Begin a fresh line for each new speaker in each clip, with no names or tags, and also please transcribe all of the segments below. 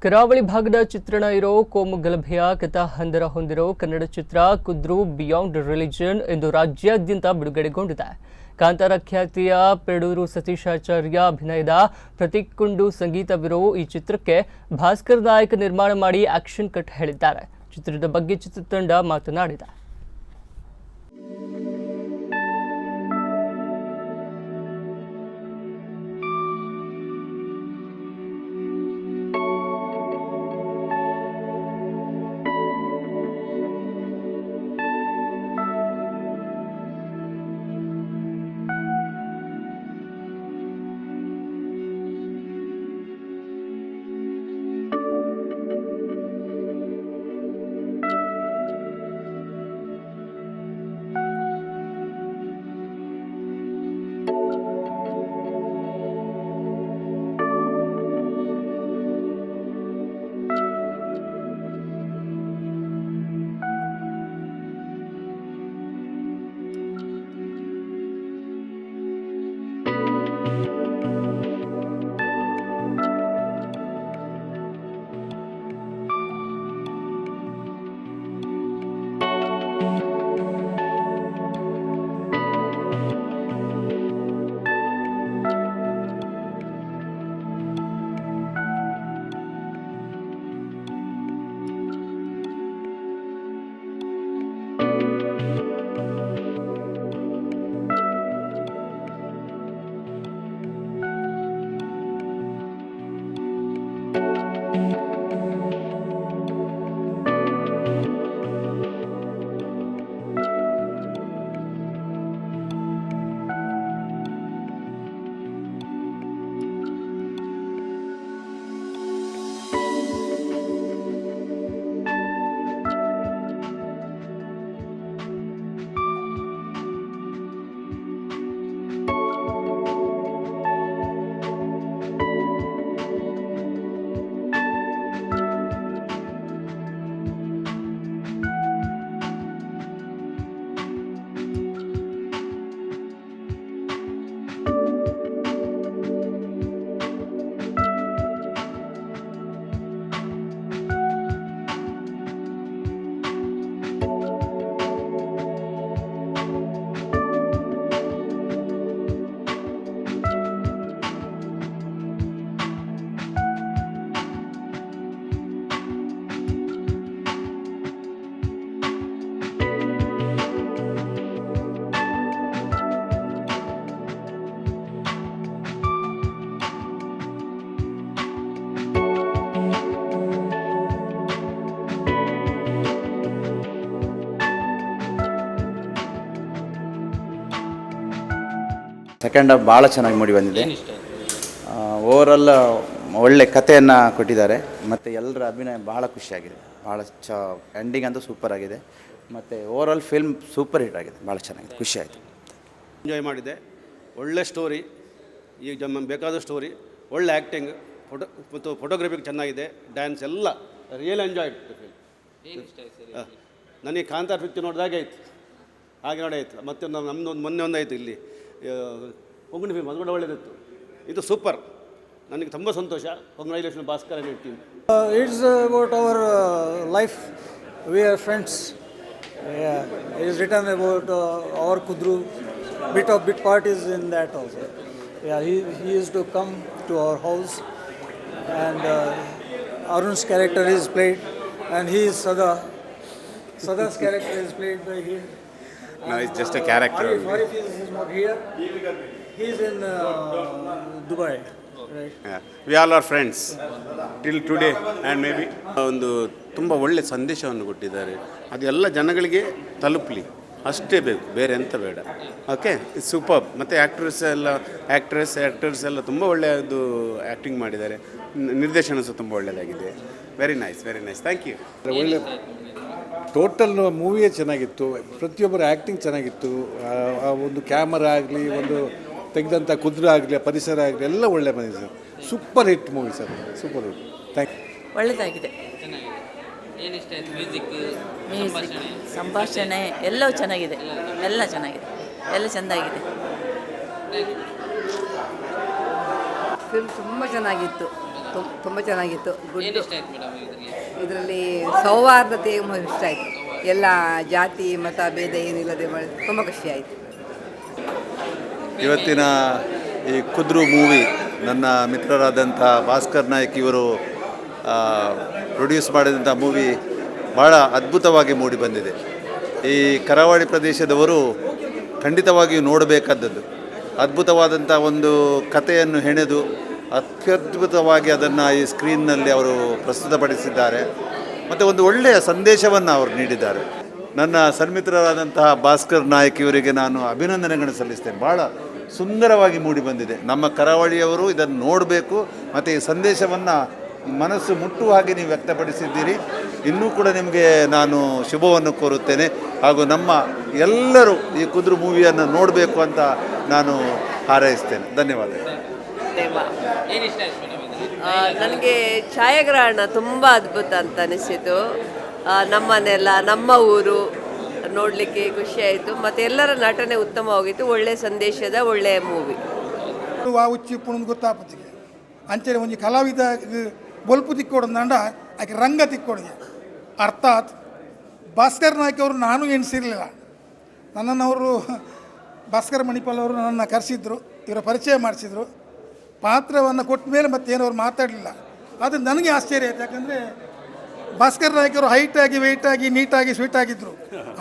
ಕರಾವಳಿ ಭಾಗದ ಚಿತ್ರಣ ಇರೋ ಕೋಮು ಗಲಭೆಯ ಕಥಾಹಂದರ ಹೊಂದಿರೋ ಕನ್ನಡ ಚಿತ್ರ ಕುದ್ರು ಬಿಯಾಂಡ್ ರಿಲಿಜನ್ ಎಂದು ರಾಜ್ಯಾದ್ಯಂತ ಬಿಡುಗಡೆಗೊಂಡಿದೆ. ಕಾಂತಾರ ಖ್ಯಾತಿಯ ಪೆಡೂರು ಸತೀಶಾಚಾರ್ಯ ಅಭಿನಯದ ಪ್ರತೀಕ್ ಕುಂಡು ಸಂಗೀತವಿರೋ ಈ ಚಿತ್ರಕ್ಕೆ ಭಾಸ್ಕರ್ ನಾಯಕ್ ನಿರ್ಮಾಣ ಮಾಡಿ ಆಕ್ಷನ್ ಕಟ್ ಹೇಳಿದ್ದಾರೆ. ಚಿತ್ರದ ಬಗ್ಗೆ ಚಿತ್ರತಂಡ ಮಾತನಾಡಿದೆ.
ಸೆಕೆಂಡ್ ಹಾಫ್ ಭಾಳ ಚೆನ್ನಾಗಿ ಮೂಡಿ ಬಂದಿದೆ. ಓವರಾಲ್ ಒಳ್ಳೆ ಕಥೆಯನ್ನು ಕೊಟ್ಟಿದ್ದಾರೆ ಮತ್ತು ಎಲ್ಲರ ಅಭಿನಯ ಭಾಳ ಖುಷಿಯಾಗಿದೆ. ಭಾಳ ಎಂಡಿಂಗ್ ಅಂತೂ ಸೂಪರ್ ಆಗಿದೆ ಮತ್ತು ಓವರಾಲ್ ಫಿಲ್ಮ್ ಸೂಪರ್ ಹಿಟ್ ಆಗಿದೆ. ಭಾಳ ಚೆನ್ನಾಗಿದೆ, ಖುಷಿ ಆಯಿತು.
ಎಂಜಾಯ್ ಮಾಡಿದೆ. ಒಳ್ಳೆ ಸ್ಟೋರಿ, ಈಗ ನಮಗೆ ಬೇಕಾದ ಸ್ಟೋರಿ, ಒಳ್ಳೆ ಆ್ಯಕ್ಟಿಂಗ್, ಮತ್ತು ಫೋಟೋಗ್ರಫಿಗೆ ಚೆನ್ನಾಗಿದೆ, ಡ್ಯಾನ್ಸ್ ಎಲ್ಲ ರಿಯಲ್ ಎಂಜಾಯ್ ಫಿಲ್ಮ್. ನನಗೆ ಕಾಂತಾರ ಪಿಕ್ಚರ್ ನೋಡಿದಾಗೆ ಆಯಿತು, ಹಾಗೆ ನೋಡಿ ಆಯಿತು. ಮತ್ತು ನಮ್ಮದು ಒಂದು ಮೊನ್ನೆ ಒಂದಾಯಿತು ಇಲ್ಲಿ ಕೊಂಕಣಿ ಫಿಲ್ಮ್, ಅದು ಕೂಡ ಒಳ್ಳೆಯದಿತ್ತು. ಇದು ಸೂಪರ್, ನನಗೆ ತುಂಬ ಸಂತೋಷ. Congratulation Bhaskar and team.
It's about our life. We are friends. Yeah, it is written about our Kudru. Bit part is in that also. Yeah, he used to come to our house, and Arun's character is played, and he is Sada. Sada's character is played by him.
No, it's just a character.
Arif is not here. He is in Dubai. Right.
Yeah. We all are friends till today and maybe ಒಂದು ತುಂಬ ಒಳ್ಳೆ ಸಂದೇಶವನ್ನು ಕೊಟ್ಟಿದ್ದಾರೆ. ಅದೆಲ್ಲ ಜನಗಳಿಗೆ ತಲುಪಲಿ ಅಷ್ಟೇ ಬೇಕು, ಬೇರೆ ಎಂತ ಬೇಡ. Okay, it's super. ಮತ್ತು ಆ್ಯಕ್ಟರ್ಸ್ ಎಲ್ಲ ತುಂಬ ಒಳ್ಳೆಯದು ಆ್ಯಕ್ಟಿಂಗ್ ಮಾಡಿದ್ದಾರೆ. ನಿರ್ದೇಶನ ಸಹ ತುಂಬ ಒಳ್ಳೆಯದಾಗಿದೆ. Very nice, thank you.
ಒಳ್ಳೆ ಟೋಟಲ್ ಮೂವಿಯೇ ಚೆನ್ನಾಗಿತ್ತು. ಪ್ರತಿಯೊಬ್ಬರ ಆ್ಯಕ್ಟಿಂಗ್ ಚೆನ್ನಾಗಿತ್ತು. ಆ ಒಂದು ಕ್ಯಾಮರಾ ಆಗಲಿ, ಒಂದು ತೆಗೆದಂಥ ಕುದುರೆ ಆಗಲಿ, ಪರಿಸರ ಆಗಲಿ, ಎಲ್ಲ ಒಳ್ಳೆ ಬಂದಿದೆ sir. Super hit movie sir, super hit. Thank you.
ಒಳ್ಳೆಯದಾಗಿದೆ. ಮ್ಯೂಸಿಕ್, ಸಂಭಾಷಣೆ ಎಲ್ಲವೂ ಚೆನ್ನಾಗಿದೆ, ಎಲ್ಲ ಚೆನ್ನಾಗಿದೆ, ಎಲ್ಲ ಚೆಂದಾಗಿದೆ.
ಫಿಲ್ಮ್ ತುಂಬ ಚೆನ್ನಾಗಿತ್ತು. ತುಂಬ ಚೆನ್ನಾಗಿತ್ತು.
ಏನು ಇಷ್ಟ ಆಯ್ತು ಮೇಡಮ್ ಇದರಲ್ಲಿ?
ಇದರಲ್ಲಿ ಸೌಹಾರ್ದತೆ ಇಷ್ಟ ಆಯಿತು. ಎಲ್ಲ ಜಾತಿ ಮತ ಭೇದ ಏನಿಲ್ಲದೆ ತುಂಬ ಖುಷಿ ಆಯಿತು.
ಇವತ್ತಿನ ಈ ಕುದ್ರು ಮೂವಿ ನನ್ನ ಮಿತ್ರರಾದಂಥ ಭಾಸ್ಕರ್ ನಾಯ್ಕ್ ಇವರು ಪ್ರೊಡ್ಯೂಸ್ ಮಾಡಿದಂಥ ಮೂವಿ ಭಾಳ ಅದ್ಭುತವಾಗಿ ಮೂಡಿ ಬಂದಿದೆ. ಈ ಕರಾವಳಿ ಪ್ರದೇಶದವರು ಖಂಡಿತವಾಗಿಯೂ ನೋಡಬೇಕಾದದ್ದು. ಅದ್ಭುತವಾದಂಥ ಒಂದು ಕಥೆಯನ್ನು ಹೆಣೆದು ಅತ್ಯದ್ಭುತವಾಗಿ ಅದನ್ನು ಈ ಸ್ಕ್ರೀನ್ನಲ್ಲಿ ಅವರು ಪ್ರಸ್ತುತಪಡಿಸಿದ್ದಾರೆ ಮತ್ತು ಒಂದು ಒಳ್ಳೆಯ ಸಂದೇಶವನ್ನು ಅವರು ನೀಡಿದ್ದಾರೆ. ನನ್ನ ಸನ್ಮಿತ್ರರಾದಂತಹ ಭಾಸ್ಕರ್ ನಾಯ್ಕ್ ಇವರಿಗೆ ನಾನು ಅಭಿನಂದನೆಗಳನ್ನು ಸಲ್ಲಿಸ್ತೇನೆ. ಭಾಳ ಸುಂದರವಾಗಿ ಮೂಡಿ ಬಂದಿದೆ. ನಮ್ಮ ಕರಾವಳಿಯವರು ಇದನ್ನು ನೋಡಬೇಕು ಮತ್ತು ಈ ಸಂದೇಶವನ್ನು ಮನಸ್ಸು ಮುಟ್ಟುವ ಹಾಗೆ ನೀವು ವ್ಯಕ್ತಪಡಿಸಿದ್ದೀರಿ. ಇನ್ನೂ ಕೂಡ ನಿಮಗೆ ನಾನು ಶುಭವನ್ನು ಕೋರುತ್ತೇನೆ ಹಾಗೂ ನಮ್ಮ ಎಲ್ಲರೂ ಈ ಕುದ್ರು ಮೂವಿಯನ್ನು ನೋಡಬೇಕು ಅಂತ ನಾನು ಹಾರೈಸ್ತೇನೆ. ಧನ್ಯವಾದಗಳು.
ಏನು ಇಷ್ಟ ಆಯ್ತು ಮೇಡಮ್ ಇದರಲ್ಲಿ?
ನನಗೆ ಛಾಯಾಗ್ರಹಣ ತುಂಬ ಅದ್ಭುತ ಅಂತ ಅನಿಸಿತು. ನಮ್ಮನೆಲ್ಲ ನಮ್ಮ ಊರು ನೋಡಲಿಕ್ಕೆ ಖುಷಿ ಆಯಿತು ಮತ್ತು ಎಲ್ಲರ ನಟನೆ ಉತ್ತಮವಾಗಿತ್ತು. ಒಳ್ಳೆಯ ಸಂದೇಶದ ಒಳ್ಳೆಯ ಮೂವಿ.
ಉಚ್ಚಿ ಪುಣದ್ ಗೊತ್ತಾಪತ್ತಿಗೆ ಅಂಚನೆ ಒಂಜಿ ಕಲಾವಿದ ಬೊಲ್ಪು ತಿಕ್ಕೋಡು ನಂಡ ಆಕೆ ರಂಗ ತಿಕ್ಕೋಡಿಗೆ ಅರ್ಥಾತ್ ಭಾಸ್ಕರ್ ನಾಯ್ಕ್ ಅವರು ನಾನು ಎಣಿಸಿರಲಿಲ್ಲ. ನನ್ನನ್ನು ಅವರು ಭಾಸ್ಕರ್ ಮಣಿಪಾಲ್ ಅವರು ನನ್ನನ್ನು ಕರೆಸಿದ್ರು, ಇವರ ಪರಿಚಯ ಮಾಡಿಸಿದ್ರು. ಪಾತ್ರವನ್ನು ಕೊಟ್ಟ ಮೇಲೆ ಮತ್ತೇನು ಅವ್ರು ಮಾತಾಡಲಿಲ್ಲ. ಅದು ನನಗೆ ಆಶ್ಚರ್ಯ ಆಯಿತು. ಯಾಕಂದರೆ ಭಾಸ್ಕರ್ ನಾಯ್ಕ್ ಅವರು ಹೈಟಾಗಿ ವೆಯ್ಟಾಗಿ ನೀಟಾಗಿ ಸ್ವೀಟಾಗಿದ್ದರು.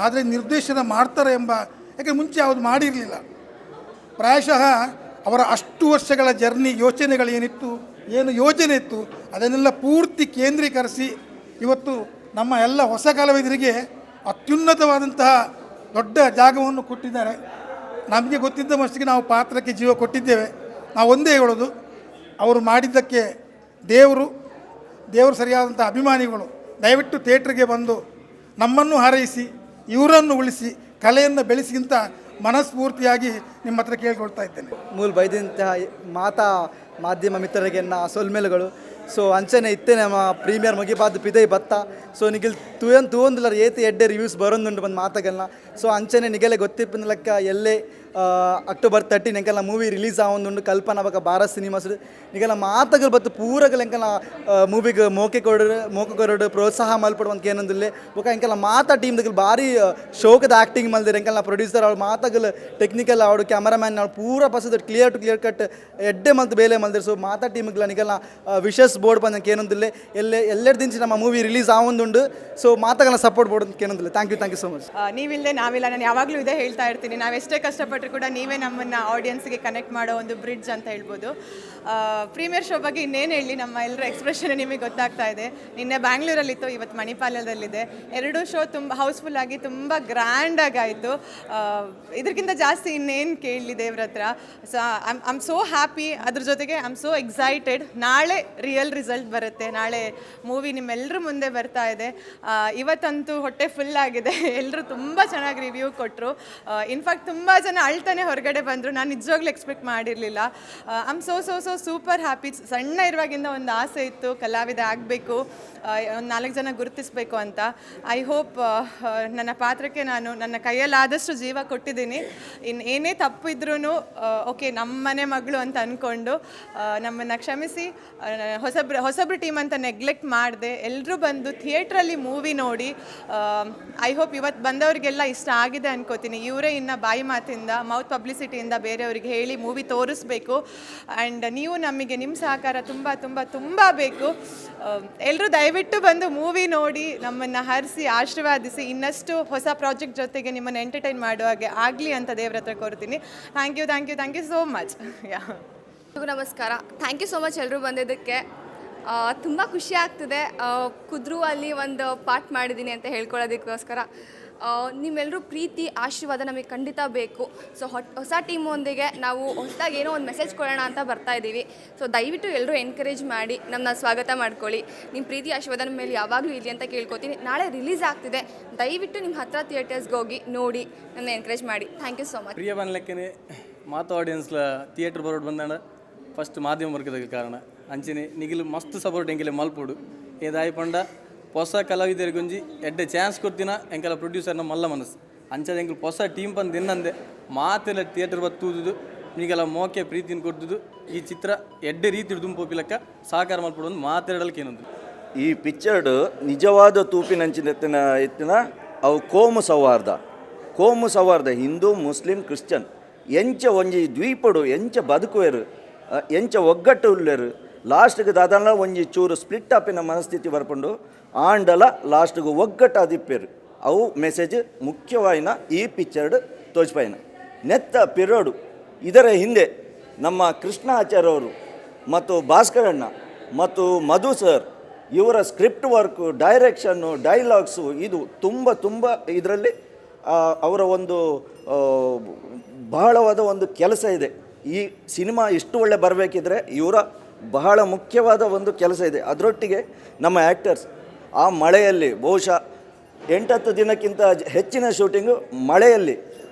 ಆದರೆ ನಿರ್ದೇಶನ ಮಾಡ್ತಾರೆ ಎಂಬ ಯಾಕೆ ಮುಂಚೆ ಯಾವುದು ಮಾಡಿರಲಿಲ್ಲ. ಪ್ರಾಯಶಃ ಅವರ ಅಷ್ಟು ವರ್ಷಗಳ ಜರ್ನಿ ಯೋಚನೆಗಳೇನಿತ್ತು, ಏನು ಯೋಜನೆ ಇತ್ತು ಅದನ್ನೆಲ್ಲ ಪೂರ್ತಿ ಕೇಂದ್ರೀಕರಿಸಿ ಇವತ್ತು ನಮ್ಮ ಎಲ್ಲ ಹೊಸ ಕಲಾವಿದರಿಗೆ ಅತ್ಯುನ್ನತವಾದಂತಹ ದೊಡ್ಡ ಜಾಗವನ್ನು ಕೊಟ್ಟಿದ್ದಾರೆ. ನಮಗೆ ಗೊತ್ತಿದ್ದ ಮಟ್ಟಿಗೆ ನಾವು ಪಾತ್ರಕ್ಕೆ ಜೀವ ಕೊಟ್ಟಿದ್ದೇವೆ. ನಾವು ಒಂದೇ ಹೇಳೋದು, ಅವರು ಮಾಡಿದ್ದಕ್ಕೆ ದೇವರು ಸರಿಯಾದಂಥ ಅಭಿಮಾನಿಗಳು ದಯವಿಟ್ಟು ಥಿಯೇಟ್ರಿಗೆ ಬಂದು ನಮ್ಮನ್ನು ಹಾರೈಸಿ ಇವರನ್ನು ಉಳಿಸಿ ಕಲೆಯನ್ನು ಬೆಳೆಸಿಗಿಂತ ಮನಸ್ಫೂರ್ತಿಯಾಗಿ ನಿಮ್ಮ ಹತ್ರ ಕೇಳ್ಕೊಳ್ತಾ ಇದ್ದೇನೆ.
ಮೂಲ ಬೈದಂತಹ ಮಾಧ್ಯಮ ಮಿತ್ರರಿಗೆ ಸೊಲ್ಮೇಲುಗಳು. ಸೊ ಅಂಚನೆ ಇತ್ತೆ ನಮ್ಮ ಪ್ರೀಮಿಯರ್ ಮುಗಿಬಾರ್ದು ಪಿದೈ ಬತ್ತ. ಸೊ ನಿಗಿಲ್ ತೂವೊಂದುಲರ ಏತಿ ಎಡ್ಡೆ ರಿವ್ಯೂಸ್ ಬರೋದುಂಡು ಬಂದು ಮಾತಾಗಲ್ಲ. ಸೊ ಅಂಚನೆ ನಿಗೆಲೆ ಗೊತ್ತಿಪ್ಪಿನ ಲೆಕ್ಕ ಎಲ್ಲೇ ಅಕ್ಟೋಬರ್ 13 ಎಂಕಲ್ನ ಮೂವಿ ರಿಲೀಸ್ ಆವೊಂದುಂಡು ಕಲ್ಪನಾ ಬಕ ಭಾರತ್ ಸಿನಿಮಾಸ್ ನಿಗೆಲ್ಲ ಮಾತಗಳು ಬತ್ತು ಪೂರಗಲ್ ಎಂಕಲ್ನ ಮೂವಿಗೆ ಮೋಕೆ ಕೊರಡು ಪ್ರೋತ್ಸಾಹ ಮಲ್ಪಡು ಅಂತ ಏನಂದಿಲ್ಲ ಬೊಕ ಎಂಕಲ್ನ ಮಾತಾ ಟೀಮ್ ದಗಲ್ ಭಾರಿ ಶೋಕದ ಆ್ಯಕ್ಟಿಂಗ್ ಮಲ್ದಿರು. ಎಂಕಲ್ನ ಪ್ರೊಡ್ಯೂಸರ್ ಅವಳು ಮಾತಾಗಲ್ ಟೆಕ್ನಿಕಲ್ ಅವಳು ಕ್ಯಾಮರಾಮ್ಯಾನ್ ಅವಳು ಪೂರ ಪಸದ ಕ್ಲಿಯರ್ ಟು ಕ್ಲಿಯರ್ ಕಟ್ ಎಡ್ಡೆ ಮಲ್ತು ಬೇಲೆ ಮಲ್ದಿರು. ಸೊ ಮಾತಾ ಟೀಮ್ಗಳ ನಿಗೆಲ್ಲ ವಿಶಸ್ ಬೋರ್ಡ್ ಬಂದು ಏನೊಂದಿಲ್ಲ ಎಲ್ಲೆರಡು ದಿನ ನಮ್ಮ ಮೂವಿ ರಿಲೀಸ್ ಆವೊಂದುಂಡು. ಸೊ ಮಾತಾಗಲ್ಲ ಸಪೋರ್ಟ್ ಬೋರ್ಡ್ ಅಂತ ಏನೊಂದಿಲ್ಲ. Thank you so much.
ನೀವಿಲ್ಲದೆ ನಾವಿಲ್ಲ. ನಾನು ಯಾವಾಗಲೂ ಇದೇ ಹೇಳ್ತಾ ಇರ್ತೀನಿ, ನಾವು ಎಷ್ಟೇ ಕಷ್ಟಪಟ್ಟರು ಕೂಡ ನೀವೇ ನಮ್ಮನ್ನು ಆಡಿಯನ್ಸ್ಗೆ ಕನೆಕ್ಟ್ ಮಾಡೋ ಒಂದು ಬ್ರಿಡ್ಜ್ ಅಂತ ಹೇಳ್ಬೋದು. ಪ್ರೀಮಿಯರ್ ಶೋ ಬಗ್ಗೆ ಇನ್ನೇನು ಹೇಳಿ, ನಮ್ಮ ಎಲ್ಲರ ಎಕ್ಸ್ಪ್ರೆಷನ್ ನಿಮಗೆ ಗೊತ್ತಾಗ್ತಾ ಇದೆ. ನಿನ್ನೆ ಬ್ಯಾಂಗ್ಳೂರಲ್ಲಿತ್ತು, ಇವತ್ತು ಮಣಿಪಾಲದಲ್ಲಿದೆ. ಎರಡೂ ಶೋ ತುಂಬ ಹೌಸ್ಫುಲ್ ಆಗಿ ತುಂಬ ಗ್ರ್ಯಾಂಡಾಗಿ ಆಯಿತು. ಇದಕ್ಕಿಂತ ಜಾಸ್ತಿ ಇನ್ನೇನು ಕೇಳಲಿ ದೇವ್ರ ಹತ್ರ. So I'm so happy. ಅದ್ರ ಜೊತೆಗೆ ಐಮ್ ಸೋ ಎಕ್ಸೈಟೆಡ್. ನಾಳೆ ರಿಯಲ್ ರಿಸಲ್ಟ್ ಬರುತ್ತೆ. ನಾಳೆ ಮೂವಿ ನಿಮ್ಮೆಲ್ಲರ ಮುಂದೆ ಬರ್ತಾ ಇದೆ. ಇವತ್ತಂತೂ ಹೊಟ್ಟೆ ಫುಲ್ ಆಗಿದೆ. ಎಲ್ಲರೂ ತುಂಬ ಚೆನ್ನಾಗಿ ರಿವ್ಯೂ ಕೊಟ್ಟರು. ಇನ್ಫ್ಯಾಕ್ಟ್ ತುಂಬ ಜನ ಅಳ್ತಾನೆ ಹೊರಗಡೆ ಬಂದರು. ನಾನು ನಿಜವಾಗ್ಲೂ ಎಕ್ಸ್ಪೆಕ್ಟ್ ಮಾಡಿರಲಿಲ್ಲ. I'm so super happy. ಸಣ್ಣ ಇರುವಾಗಿಂದ ಒಂದು ಆಸೆ ಇತ್ತು, ಕಲಾವಿದ ಆಗಬೇಕು, ಒಂದು 4 ಜನ ಗುರುತಿಸಬೇಕು ಅಂತ. ಐ ಹೋಪ್ ನನ್ನ ಪಾತ್ರಕ್ಕೆ ನಾನು ನನ್ನ ಕೈಯಲ್ಲಾದಷ್ಟು ಜೀವ ಕೊಟ್ಟಿದ್ದೀನಿ. ಇನ್ನು ಏನೇ ತಪ್ಪಿದ್ರೂ ಓಕೆ ನಮ್ಮ ಮನೆ ಮಗಳು ಅಂತ ಅಂದ್ಕೊಂಡು ನಮ್ಮನ್ನು ಕ್ಷಮಿಸಿ. ಹೊಸಬ್ರು ಟೀಮ್ ಅಂತ ನೆಗ್ಲೆಕ್ಟ್ ಮಾಡಿದೆ. ಎಲ್ಲರೂ ಬಂದು ಥಿಯೇಟ್ರಲ್ಲಿ ಮೂವಿ ನೋಡಿ ಐ ಹೋಪ್ ಇವತ್ತು ಬಂದವರಿಗೆಲ್ಲ ಇಷ್ಟ ಆಗಿದೆ ಅನ್ಕೋತೀನಿ. ಇವರೇ ಇನ್ನು ಬಾಯಿ ಮಾತಿಂದ ಮೌತ್ ಪಬ್ಲಿಸಿಟಿಯಿಂದ ಬೇರೆಯವ್ರಿಗೆ ಹೇಳಿ ಮೂವಿ ತೋರಿಸ್ಬೇಕು. ಆ್ಯಂಡ್ ನೀವು ನಮಗೆ ನಿಮ್ಮ ಸಹಕಾರ ತುಂಬ ತುಂಬ ತುಂಬ ಬೇಕು. ಎಲ್ಲರೂ ದಯವಿಟ್ಟು ಬಂದು ಮೂವಿ ನೋಡಿ ನಮ್ಮನ್ನು ಹರಿಸಿ ಆಶೀರ್ವಾದಿಸಿ ಇನ್ನಷ್ಟು ಹೊಸ ಪ್ರಾಜೆಕ್ಟ್ ಜೊತೆಗೆ ನಿಮ್ಮನ್ನು ಎಂಟರ್ಟೈನ್ ಮಾಡುವ ಹಾಗೆ ಆಗಲಿ ಅಂತ ದೇವ್ರ ಹತ್ರ ಕೋರ್ತೀನಿ. Thank you so much.
ನಮಸ್ಕಾರ. ಥ್ಯಾಂಕ್ ಯು ಸೋ ಮಚ್ ಎಲ್ಲರೂ ಬಂದಿದ್ದಕ್ಕೆ. ತುಂಬ ಖುಷಿ ಆಗ್ತಿದೆ. ಕುದ್ರು ಅಲ್ಲಿ ಒಂದು ಪಾರ್ಟ್ ಮಾಡಿದ್ದೀನಿ ಅಂತ ಹೇಳ್ಕೊಳ್ಳೋದಕ್ಕೋಸ್ಕರ ನಿಮ್ಮೆಲ್ಲರೂ ಪ್ರೀತಿ ಆಶೀರ್ವಾದ ನಮಗೆ ಖಂಡಿತ ಬೇಕು. ಸೊ ಹೊಸ ಟೀಮೊಂದಿಗೆ ನಾವು ಹೊಸದಾಗಿ ಏನೋ ಒಂದು ಮೆಸೇಜ್ ಕೊಡೋಣ ಅಂತ ಬರ್ತಾ ಇದ್ದೀವಿ. ಸೊ ದಯವಿಟ್ಟು ಎಲ್ಲರೂ ಎನ್ಕರೇಜ್ ಮಾಡಿ ನಮ್ಮನ್ನ ಸ್ವಾಗತ ಮಾಡ್ಕೊಳ್ಳಿ. ನಿಮ್ಮ ಪ್ರೀತಿ ಆಶೀರ್ವಾದ ನಮ್ಮ ಮೇಲೆ ಯಾವಾಗಲೂ ಇರಲಿ ಅಂತ ಕೇಳ್ಕೊತೀನಿ. ನಾಳೆ ರಿಲೀಸ್ ಆಗ್ತಿದೆ, ದಯವಿಟ್ಟು ನಿಮ್ಮ ಹತ್ರ ಥಿಯೇಟರ್ಸ್ಗೆ ಹೋಗಿ ನೋಡಿ ನನ್ನ ಎನ್ಕರೇಜ್ ಮಾಡಿ. Thank you so much.
ಪ್ರಿಯ ಬನ್ಲೆಕ್ಕನೆ ಮಾತು ಆಡಿಯನ್ಸ್ಲ ಥಿಯೇಟರ್ ಬರೋಡು ಬಂದಾಂಡ ಫಸ್ಟ್ ಮಾಧ್ಯಮ ವರ್ಗದ ಕಾರಣ ಅಂಚನೆ ನಿಗಿಲು ಮಸ್ತ್ ಸಪೋರ್ಟ್ ಎಂಕೆಲೆ ಮಲ್ಪೋಡು ಏದಾಯಿ ಪಂಡ ಹೊಸ ಕಲಾವಿದರಿಗೊಂಜಿ ಎಡ್ಡೆ ಚಾನ್ಸ್ ಕೊಡ್ತೀನ ಎಂಕೆಲ ಪ್ರೊಡ್ಯೂಸರ್ನ ಮಲ್ಲ ಮನಸ್ಸು ಅಂಚದ ಎಂಕಲ್ ಹೊಸ ಟೀಮ್ ಬಂದು ಇನ್ನಂದೆ ಮಾತೆಲ್ಲ ಥಿಯೇಟರ್ ಬತ್ತೂದು ನಿಮಗೆಲ್ಲ ಮೋಕೆ ಪ್ರೀತಿನ ಕೊಡ್ದು ಈ ಚಿತ್ರ ಎಡ್ಡೆ ರೀತಿ ದುಂಪೋಪಿಲಕ್ಕ ಸಹಕಾರ ಮಾಡ್ಕೊಡು ಒಂದು ಮಾತಾಡಲಿಕ್ಕೆ ಏನೊಂದು
ಈ ಪಿಕ್ಚರ್ಡ್ ನಿಜವಾದ ತೂಪಿನಂಚಿನ ಎತ್ತಿನ ಅವು ಕೋಮು ಸೌಹಾರ್ದ ಹಿಂದೂ ಮುಸ್ಲಿಂ ಕ್ರಿಶ್ಚಿಯನ್ ಎಂಚ ಒಂಜಿ ದ್ವೀಪಡು ಎಂಚ ಬದುಕುವೆರು ಎಂಚ ಒಗ್ಗಟ್ಟು ಉಳ್ಳೇರು ಲಾಸ್ಟ್ಗೆ ದಾದಾನ ಒಂಜಿ ಚೂರು ಸ್ಪ್ಲಿಟ್ ಆಪಿನ ಮನಸ್ಥಿತಿ ಬರ್ಕೊಂಡು ಆಂಡಲ ಲಾಸ್ಟ್ಗೆ ಒಗ್ಗಟ್ಟು ಅದಿಪ್ಪೇರು ಅವು ಮೆಸೇಜ್ ಮುಖ್ಯವಾಯಿನ ಈ ಪಿಕ್ಚರ್ಡ್ ತೋಚ್ಪಾಯಿನ ನೆತ್ತ ಪಿರೋಡು ಇದರ ಹಿಂದೆ ನಮ್ಮ ಕೃಷ್ಣ ಆಚಾರ್ಯ ಅವರು ಮತ್ತು ಭಾಸ್ಕರಣ್ಣ ಮತ್ತು ಮಧು ಸರ್ ಇವರ ಸ್ಕ್ರಿಪ್ಟ್ ವರ್ಕು ಡೈರೆಕ್ಷನ್ನು ಡೈಲಾಗ್ಸು ಇದು ತುಂಬ ಇದರಲ್ಲಿ ಅವರ ಒಂದು ಬಹಳವಾದ ಒಂದು ಕೆಲಸ ಇದೆ. ಈ ಸಿನಿಮಾ ಇಷ್ಟು ಒಳ್ಳೆ ಬರಬೇಕಿದ್ರೆ ಇವರ ಬಹಳ ಮುಖ್ಯವಾದ ಒಂದು ಕೆಲಸ ಇದೆ. ಅದರೊಟ್ಟಿಗೆ ನಮ್ಮ ಆ್ಯಕ್ಟರ್ಸ್ ಆ ಮಳೆಯಲ್ಲಿ ಬಹುಶಃ 8-10 ದಿನಕ್ಕಿಂತ ಹೆಚ್ಚಿನ ಶೂಟಿಂಗು ಮಳೆಯಲ್ಲಿ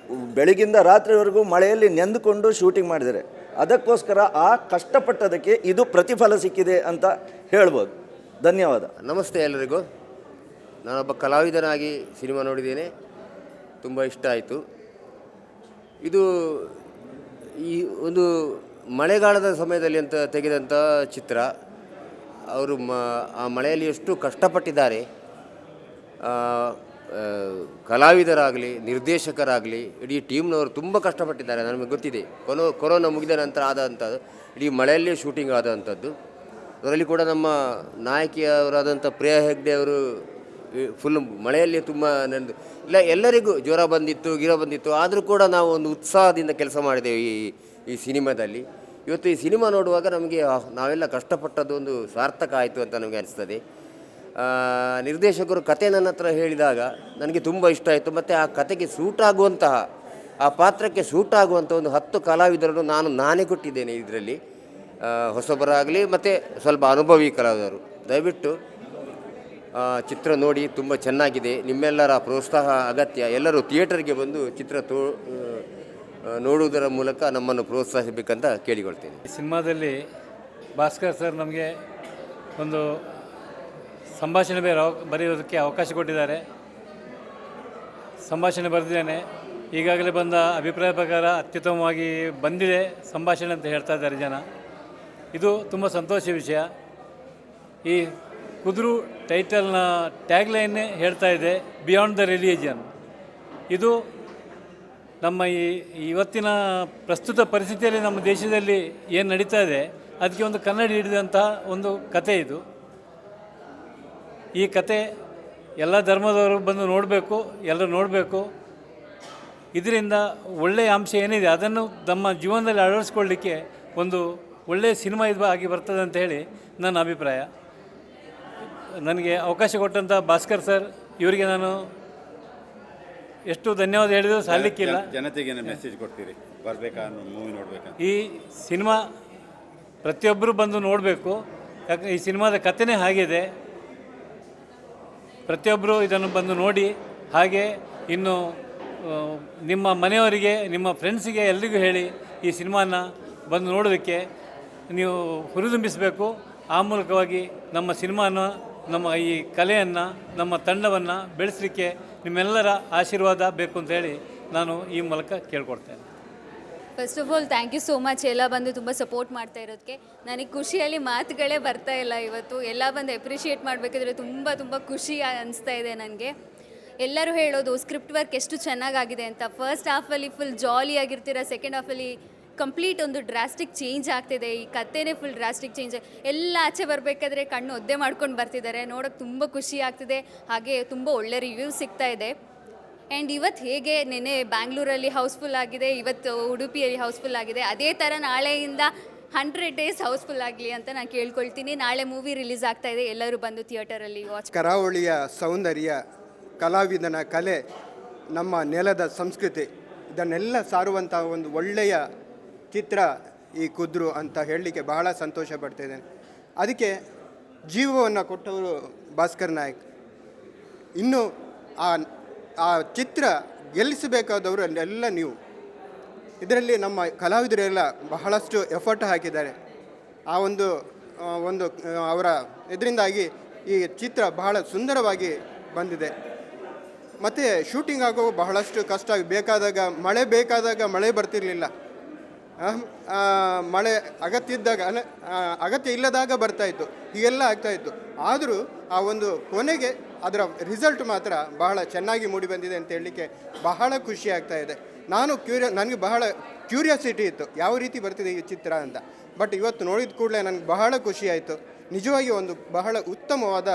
ಬೆಳಗಿಂದ ರಾತ್ರಿವರೆಗೂ ಮಳೆಯಲ್ಲಿ ನೆಂದುಕೊಂಡು ಶೂಟಿಂಗ್ ಮಾಡಿದ್ದಾರೆ. ಅದಕ್ಕೋಸ್ಕರ ಆ ಕಷ್ಟಪಟ್ಟದಕ್ಕೆ ಇದು ಪ್ರತಿಫಲ ಸಿಕ್ಕಿದೆ ಅಂತ ಹೇಳ್ಬೋದು. ಧನ್ಯವಾದ.
ನಮಸ್ತೆ ಎಲ್ಲರಿಗೂ. ನಾನೊಬ್ಬ ಕಲಾವಿದನಾಗಿ ಸಿನಿಮಾ ನೋಡಿದ್ದೇನೆ, ತುಂಬ ಇಷ್ಟ ಆಯಿತು. ಇದು ಈ ಒಂದು ಮಳೆಗಾಲದ ಸಮಯದಲ್ಲಿ ಅಂತ ತೆಗೆದಂಥ ಚಿತ್ರ. ಅವರು ಆ ಮಳೆಯಲ್ಲಿ ಎಷ್ಟು ಕಷ್ಟಪಟ್ಟಿದ್ದಾರೆ, ಕಲಾವಿದರಾಗಲಿ ನಿರ್ದೇಶಕರಾಗಲಿ ಇಡೀ ಟೀಮ್ನವರು ತುಂಬ ಕಷ್ಟಪಟ್ಟಿದ್ದಾರೆ. ನಮಗೆ ಗೊತ್ತಿದೆ, ಕೊರೋನಾ ಮುಗಿದ ನಂತರ ಆದಂಥದ್ದು ಇಡೀ ಮಳೆಯಲ್ಲೇ ಶೂಟಿಂಗ್ ಆದಂಥದ್ದು. ಅದರಲ್ಲಿ ಕೂಡ ನಮ್ಮ ನಾಯಕಿಯವರಾದಂಥ ಪ್ರಿಯಾ ಹೆಗ್ಡೆ ಅವರು ಫುಲ್ ಮಳೆಯಲ್ಲಿ ತುಂಬ ನೆನೆದು ಇಲ್ಲ, ಎಲ್ಲರಿಗೂ ಜ್ವರ ಬಂದಿತ್ತು, ಆದರೂ ಕೂಡ ನಾವು ಒಂದು ಉತ್ಸಾಹದಿಂದ ಕೆಲಸ ಮಾಡಿದ್ದೇವೆ ಈ ಸಿನಿಮಾದಲ್ಲಿ. ಇವತ್ತು ಈ ಸಿನಿಮಾ ನೋಡುವಾಗ ನಮಗೆ ನಾವೆಲ್ಲ ಕಷ್ಟಪಟ್ಟದ್ದು ಒಂದು ಸಾರ್ಥಕ ಆಯಿತು ಅಂತ ನಮಗೆ ಅನಿಸ್ತದೆ. ನಿರ್ದೇಶಕರು ಕತೆ ನನ್ನ ಹತ್ರ ಹೇಳಿದಾಗ ನನಗೆ ತುಂಬ ಇಷ್ಟ ಆಯಿತು. ಮತ್ತು ಆ ಕತೆಗೆ ಸೂಟ್ ಆಗುವಂತಹ, ಆ ಪಾತ್ರಕ್ಕೆ ಸೂಟ್ ಆಗುವಂಥ ಒಂದು 10 ಕಲಾವಿದರನ್ನು ನಾನೇ ಕೊಟ್ಟಿದ್ದೇನೆ ಇದರಲ್ಲಿ. ಹೊಸಬರಾಗಲಿ ಮತ್ತು ಸ್ವಲ್ಪ ಅನುಭವಿ ಕಲಾವಿದರು. ದಯವಿಟ್ಟು ಚಿತ್ರ ನೋಡಿ, ತುಂಬ ಚೆನ್ನಾಗಿದೆ. ನಿಮ್ಮೆಲ್ಲರ ಪ್ರೋತ್ಸಾಹ ಅಗತ್ಯ. ಎಲ್ಲರೂ ಥಿಯೇಟರ್ಗೆ ಬಂದು ಚಿತ್ರ ನೋಡುವುದರ ಮೂಲಕ ನಮ್ಮನ್ನು ಪ್ರೋತ್ಸಾಹಿಸಬೇಕಂತ ಕೇಳಿಕೊಳ್ತೇನೆ.
ಸಿನಿಮಾದಲ್ಲಿ ಭಾಸ್ಕರ್ ಸರ್ ನಮಗೆ ಒಂದು ಸಂಭಾಷಣೆ ಬರೆಯೋದಕ್ಕೆ ಅವಕಾಶ ಕೊಟ್ಟಿದ್ದಾರೆ. ಸಂಭಾಷಣೆ ಬರೆದಿದ್ದೇನೆ. ಈಗಾಗಲೇ ಬಂದ ಅಭಿಪ್ರಾಯ ಪ್ರಕಾರ ಅತ್ಯುತ್ತಮವಾಗಿ ಬಂದಿದೆ ಸಂಭಾಷಣೆ ಅಂತ ಹೇಳ್ತಾ ಇದ್ದಾರೆ ಜನ. ಇದು ತುಂಬ ಸಂತೋಷ ವಿಷಯ. ಈ ಕುದುರು ಟೈಟಲ್ನ ಟ್ಯಾಗ್ಲೈನ್ನೇ ಹೇಳ್ತಾ ಇದೆ, ಬಿಯಾಂಡ್ ದ ರಿಲಿಜನ್. ಇದು ನಮ್ಮ ಇವತ್ತಿನ ಪ್ರಸ್ತುತ ಪರಿಸ್ಥಿತಿಯಲ್ಲಿ ನಮ್ಮ ದೇಶದಲ್ಲಿ ಏನು ನಡೀತಾ ಇದೆ ಅದಕ್ಕೆ ಒಂದು ಕನ್ನಡಿ ಹಿಡಿದಂತಹ ಒಂದು ಕತೆ ಇದು. ಈ ಕತೆ ಎಲ್ಲ ಧರ್ಮದವರು ಬಂದು ನೋಡಬೇಕು, ಎಲ್ಲರೂ ನೋಡಬೇಕು. ಇದರಿಂದ ಒಳ್ಳೆಯ ಅಂಶ ಏನಿದೆ ಅದನ್ನು ನಮ್ಮ ಜೀವನದಲ್ಲಿ ಅಳವಡಿಸ್ಕೊಳ್ಳಿಕ್ಕೆ ಒಂದು ಒಳ್ಳೆಯ ಸಿನಿಮಾ ಇದು ಆಗಿ ಬರ್ತದೆ ಅಂತ ಹೇಳಿ ನನ್ನ ಅಭಿಪ್ರಾಯ. ನನಗೆ ಅವಕಾಶ ಕೊಟ್ಟಂಥ ಭಾಸ್ಕರ್ ಸರ್ ಇವರಿಗೆ ನಾನು ಎಷ್ಟು ಧನ್ಯವಾದ ಹೇಳಿದ್ರು ಸಾಲಿಕ್ಕಿಲ್ಲ.
ಜನತೆಗೆ ಮೆಸೇಜ್ ಕೊಡ್ತೀರಿ, ಬರಬೇಕಾ ಮೂವಿ ನೋಡಬೇಕಾ?
ಈ ಸಿನಿಮಾ ಪ್ರತಿಯೊಬ್ಬರು ಬಂದು ನೋಡಬೇಕು. ಯಾಕೆ ಈ ಸಿನಿಮಾದ ಕಥೆನೇ ಹಾಗಿದೆ. ಪ್ರತಿಯೊಬ್ಬರು ಇದನ್ನು ಬಂದು ನೋಡಿ, ಹಾಗೆ ಇನ್ನು ನಿಮ್ಮ ಮನೆಯವರಿಗೆ, ನಿಮ್ಮ ಫ್ರೆಂಡ್ಸಿಗೆ ಎಲ್ರಿಗೂ ಹೇಳಿ ಈ ಸಿನಿಮಾನ ಬಂದು ನೋಡೋದಕ್ಕೆ ನೀವು ಹುರಿದುಂಬಿಸಬೇಕು. ಆ ಮೂಲಕವಾಗಿ ನಮ್ಮ ಸಿನಿಮಾನ, ನಮ್ಮ ಈ ಕಲೆಯನ್ನು, ನಮ್ಮ ತಂಡವನ್ನು ಬೆಳೆಸಲಿಕ್ಕೆ ನಿಮ್ಮೆಲ್ಲರ ಆಶೀರ್ವಾದ ಬೇಕು ಅಂತ ಹೇಳಿ ನಾನು ಈ ಮೂಲಕ ಕೇಳ್ಕೊಡ್ತೇನೆ.
First of all thank you so much. ಎಲ್ಲ ಬಂದು ತುಂಬ ಸಪೋರ್ಟ್ ಮಾಡ್ತಾ ಇರೋದಕ್ಕೆ. ನನಗೆ ಖುಷಿಯಲ್ಲಿ ಮಾತುಗಳೇ ಬರ್ತಾ ಇಲ್ಲ. ಇವತ್ತು ಎಲ್ಲ ಬಂದು ಅಪ್ರಿಷಿಯೇಟ್ ಮಾಡಬೇಕಿದ್ರೆ ತುಂಬ ಖುಷಿ ಅನಿಸ್ತಾ ಇದೆ ನನಗೆ. ಎಲ್ಲರೂ ಹೇಳೋದು ಸ್ಕ್ರಿಪ್ಟ್ ವರ್ಕ್ ಎಷ್ಟು ಚೆನ್ನಾಗಾಗಿದೆ ಅಂತ. ಫಸ್ಟ್ ಹಾಫಲ್ಲಿ ಫುಲ್ ಜಾಲಿ ಆಗಿರ್ತೀರ, ಸೆಕೆಂಡ್ ಹಾಫಲ್ಲಿ ಕಂಪ್ಲೀಟ್ ಒಂದು ಡ್ರಾಸ್ಟಿಕ್ ಚೇಂಜ್ ಆಗ್ತಿದೆ. ಈ ಕಥೆನೇ ಫುಲ್ ಡ್ರಾಸ್ಟಿಕ್ ಚೇಂಜ್. ಎಲ್ಲ ಆಚೆ ಬರಬೇಕಾದ್ರೆ ಕಣ್ಣು ಒದ್ದೆ ಮಾಡ್ಕೊಂಡು ಬರ್ತಿದ್ದಾರೆ. ನೋಡೋಕ್ಕೆ ತುಂಬ ಖುಷಿ ಆಗ್ತಿದೆ. ಹಾಗೆ ತುಂಬ ಒಳ್ಳೆ ರಿವ್ಯೂಸ್ ಸಿಗ್ತಾ ಇದೆ. ಆ್ಯಂಡ್ ಇವತ್ತು ಹೇಗೆ ನೆನೆ ಬ್ಯಾಂಗ್ಳೂರಲ್ಲಿ ಹೌಸ್ಫುಲ್ ಆಗಿದೆ, ಇವತ್ತು ಉಡುಪಿಯಲ್ಲಿ ಹೌಸ್ಫುಲ್ ಆಗಿದೆ, ಅದೇ ಥರ ನಾಳೆಯಿಂದ 100 days ಹೌಸ್ಫುಲ್ ಆಗಲಿ ಅಂತ ನಾನು ಕೇಳ್ಕೊಳ್ತೀನಿ. ನಾಳೆ ಮೂವಿ ರಿಲೀಸ್ ಆಗ್ತಾ ಇದೆ, ಎಲ್ಲರೂ ಬಂದು ಥಿಯೇಟರಲ್ಲಿ ವಾಚ್.
ಕರಾವಳಿಯ ಸೌಂದರ್ಯ, ಕಲಾವಿದನ ಕಲೆ, ನಮ್ಮ ನೆಲದ ಸಂಸ್ಕೃತಿ ಇದನ್ನೆಲ್ಲ ಸಾರುವಂಥ ಒಂದು ಒಳ್ಳೆಯ ಚಿತ್ರ ಈ ಕುದ್ರು ಅಂತ ಹೇಳಲಿಕ್ಕೆ ಬಹಳ ಸಂತೋಷ ಪಡ್ತಿದ್ದೇನೆ. ಅದಕ್ಕೆ ಜೀವವನ್ನು ಕೊಟ್ಟವರು ಭಾಸ್ಕರ್ ನಾಯಕ್. ಇನ್ನು ಆ ಚಿತ್ರ ಗೆಲ್ಲಿಸಬೇಕಾದವರು ಎಲ್ಲ ನೀವು. ಇದರಲ್ಲಿ ನಮ್ಮ ಕಲಾವಿದರೆಲ್ಲ ಬಹಳಷ್ಟು ಎಫರ್ಟ್ ಹಾಕಿದ್ದಾರೆ. ಆ ಒಂದು ಅವರ ಇದರಿಂದಾಗಿ ಈ ಚಿತ್ರ ಬಹಳ ಸುಂದರವಾಗಿ ಬಂದಿದೆ. ಮತ್ತು ಶೂಟಿಂಗ್ ಆಗೋ ಬಹಳಷ್ಟು ಕಷ್ಟ. ಮಳೆ ಬೇಕಾದಾಗ ಮಳೆ ಬರ್ತಿರಲಿಲ್ಲ. ಮಳೆ ಅಗತ್ಯ ಇದ್ದಾಗ ಅಗತ್ಯ ಇಲ್ಲದಾಗ ಬರ್ತಾಯಿತ್ತು, ಹೀಗೆಲ್ಲ ಆಗ್ತಾಯಿತ್ತು. ಆದರೂ ಆ ಒಂದು ಕೊನೆಗೆ ಅದರ ರಿಸಲ್ಟ್ ಮಾತ್ರ ಬಹಳ ಚೆನ್ನಾಗಿ ಮೂಡಿಬಂದಿದೆ ಅಂತ ಹೇಳಲಿಕ್ಕೆ ಬಹಳ ಖುಷಿ ಆಗ್ತಾ ಇದೆ. ನನಗೆ ಬಹಳ ಕ್ಯೂರಿಯಾಸಿಟಿ ಇತ್ತು ಯಾವ ರೀತಿ ಬರ್ತಿದೆ ಈ ಚಿತ್ರ ಅಂತ. ಬಟ್ ಇವತ್ತು ನೋಡಿದ ಕೂಡಲೇ ನನಗೆ ಬಹಳ ಖುಷಿ ಆಯಿತು. ನಿಜವಾಗಿ ಒಂದು ಬಹಳ ಉತ್ತಮವಾದ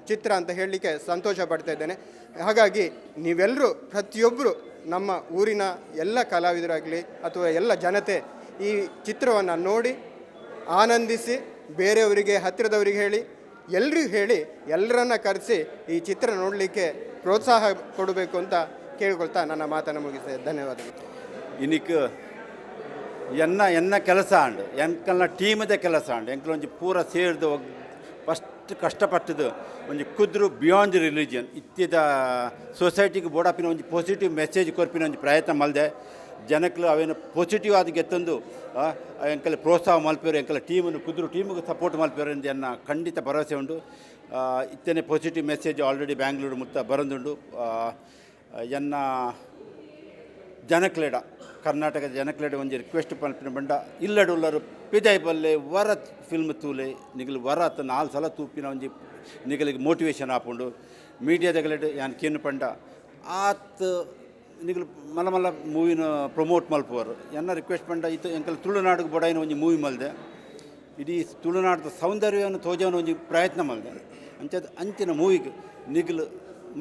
ಚಿತ್ರ ಅಂತ ಹೇಳಲಿಕ್ಕೆ ಸಂತೋಷ ಪಡ್ತಾ ಇದ್ದೇನೆ. ಹಾಗಾಗಿ ನೀವೆಲ್ಲರೂ ಪ್ರತಿಯೊಬ್ಬರು ನಮ್ಮ ಊರಿನ ಎಲ್ಲ ಕಲಾವಿದರಾಗಲಿ ಅಥವಾ ಎಲ್ಲ ಜನತೆ ಈ ಚಿತ್ರವನ್ನು ನೋಡಿ ಆನಂದಿಸಿ ಬೇರೆಯವರಿಗೆ ಹತ್ತಿರದವರಿಗೆ ಹೇಳಿ ಎಲ್ರಿಗೂ ಹೇಳಿ ಎಲ್ಲರನ್ನ ಕರೆಸಿ ಈ ಚಿತ್ರ ನೋಡಲಿಕ್ಕೆ ಪ್ರೋತ್ಸಾಹ ಕೊಡಬೇಕು ಅಂತ ಕೇಳ್ಕೊಳ್ತಾ ನನ್ನ ಮಾತನ್ನು ಮುಗಿಸ್ತೇನೆ. ಧನ್ಯವಾದಗಳು.
ಇನ್ನಿಕ್ಕೆ ಎನ್ನ ಕೆಲಸ ಅಂಡು ಎಂಕಲ್ನ ಟೀಮದ ಕೆಲಸ ಅಂಡು ಎಂಕಲ್ ಒಂಜಿ ಪೂರ ಸೇರಿದು ಫಸ್ಟ್ ಕಷ್ಟಪಟ್ಟದು ಒಂಜಿ ಕುದ್ರು ಬಿಯಾಂಡ್ ರಿಲಿಜಿಯನ್ ಇತ್ತಿದ ಸೊಸೈಟಿಗೆ ಬೋಡಾಪಿನ ಒಂಜಿ ಪಾಸಿಟಿವ್ ಮೆಸೇಜ್ ಕೊರ್ಪಿನ ಒಂಜಿ ಪ್ರಯತ್ನ ಮಲ್ದೆ ಜನಕ್ಕಲು ಅವೇನು ಪಾಸಿಟಿವ್ ಆದ ಗೆತ್ತಂದು ಎಂಕಲ್ ಪ್ರೋತ್ಸಾಹ ಮಲ್ಪೇರು ಎಂಕಲ್ ಟೀಮನ್ನು ಕುದ್ರು ಟೀಮಿಗೆ ಸಪೋರ್ಟ್ ಮಲ್ಪೇರು ಎಂದು ಎನ್ನ ಖಂಡಿತ ಭರವಸೆ ಉಂಡು. ಇತ್ತನೇ ಪಾಸಿಟಿವ್ ಮೆಸೇಜ್ ಆಲ್ರೆಡಿ ಬ್ಯಾಂಗ್ಳೂರು ಮುತ್ತ ಬರಂದುಂಡು. ಎನ್ನ ಜನಕ್ಲೆಡ ಕರ್ನಾಟಕದ ಜನಕ್ಲೆಡ ಒಂಜಿ ರಿಕ್ವೆಸ್ಟ್ ಪಲ್ಪಿನ ಬಂಡ ಇಲ್ಲಡುಲ್ಲರು ಪಿದೈ ಬಲ್ಲೆ ವರ ಫಿಲ್ಮ್ ತೂಲೆ ನಿಗಲು ವರ ಅತ್ತ 4 ಸಲ ತೂಪಿನ ಒಂಜಿ ನಿಗಲಿಗೆ ಮೋಟಿವೇಶನ್ ಆಪುಂಡು. ಮೀಡಿಯಾದಗಲೆಡ್ ಯಾನ್ ಕೇನು ಪಂಡ ಆತ್ ನಿಗಲು ಮಲ್ಲ ಮಲ್ಲ ಮೂವಿನ ಪ್ರಮೋಟ್ ಮಲ್ಪುವರು ಎನ್ನ ರಿಕ್ವೆಸ್ಟ್ ಪಂಡ ಇತ್ತು ಎಂಕಲ್ ತುಳುನಾಡಿಗೆ ಬೊಡಾಯಿನ ಒಂಜಿ ಮೂವಿ ಮಲ್ದೆ ಇಡೀ ತುಳುನಾಡದ ಸೌಂದರ್ಯವನ್ನು ತೋಜವನ ಒಂಜಿ ಪ್ರಯತ್ನ ಮಲ್ದೆ ಅಂಚಿನ ಮೂವಿಗೆ ನಿಗಲು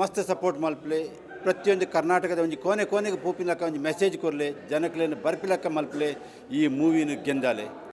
ಮಸ್ತ್ ಸಪೋರ್ಟ್ ಮಲ್ಪಲೆ ಪ್ರತಿಯೊಂದು ಕರ್ನಾಟಕದ ಒಂಜಿ ಕೊನೆಗೆ ಪೂಪಿನಕ್ಕ ಒಂಜಿ ಮೆಸೇಜ್ ಕೊರಲೆ ಜನಕ್ಲೇನು ಬರ್ಪಿಲಕ್ಕ ಮಲ್ಪಲೆ ಈ ಮೂವಿನ ಗೆಂದಾಲೆ.